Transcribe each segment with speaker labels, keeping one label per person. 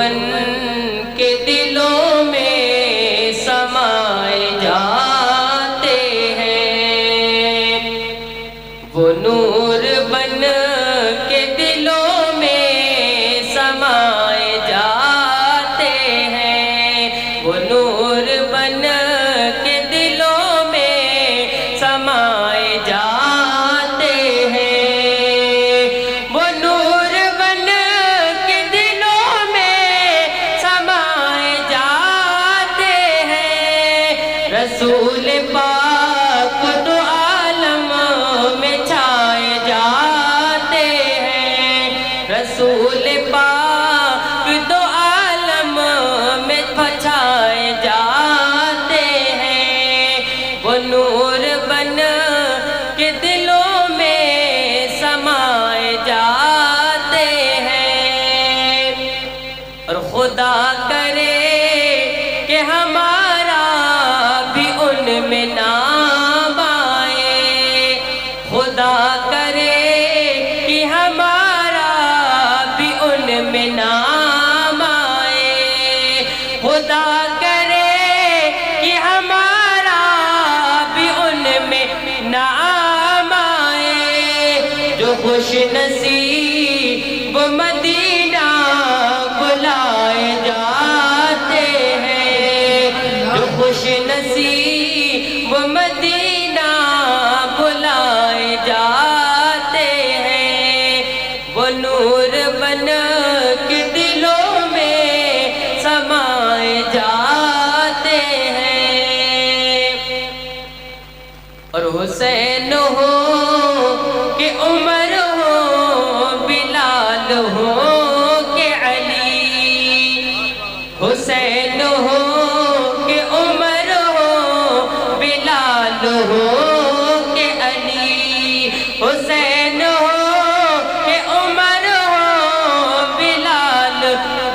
Speaker 1: بن کے دلوں میں سمائے جاتے ہیں، وہ نور بن کے دلوں میں سمائے جاتے ہیں، وہ نور بن کے دلوں میں سمائے جاتے ہیں، وہ نور بن کے دلوں میں سمائے جاتے ہیں۔ رسول پاک تو عالم میں چھائے جاتے ہیں، رسول پاک تو عالم میں چھائے جاتے ہیں، وہ نور بن کے دلوں میں سمائے جاتے ہیں۔ اور خدا کرے کہ ہمارا بھی ان میں نام آئے، خدا کرے کہ ہمارا بھی ان میں نام آئے، خدا کرے کہ ہمارا بھی ان میں نام آئے۔ جو خوش نصیب مدینہ بلائے جاتے ہیں، جو خوش نصیب مدینہ بلائے جاتے ہیں، وہ نور بن کے دلوں میں سمائے جاتے ہیں۔ اور حسین ہو کہ عمر ہو، بلال ہو کہ علی، حسین ہو کہ عمر ہو، بلال ہو کہ علی، حسین ہو کہ عمر ہو، بلال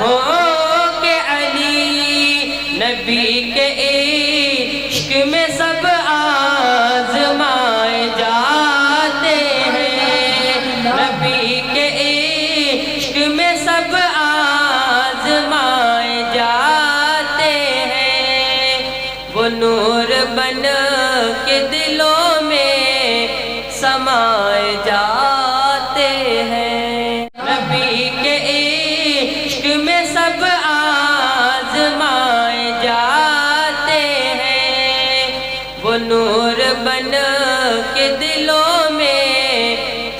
Speaker 1: ہو کہ علی، نبی کے عشق میں سب آزمائے جاتے ہیں، نبی کے عشق میں سب آزمائے جاتے ہیں، وہ نور بن کے دلوں میں سمائے جاتے ہیں، نبی کے عشق میں سب آزمائے جاتے ہیں، وہ نور بن کے دلوں میں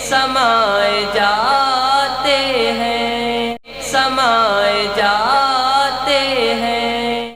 Speaker 1: سمائے جاتے ہیں، سمائے جاتے ہیں۔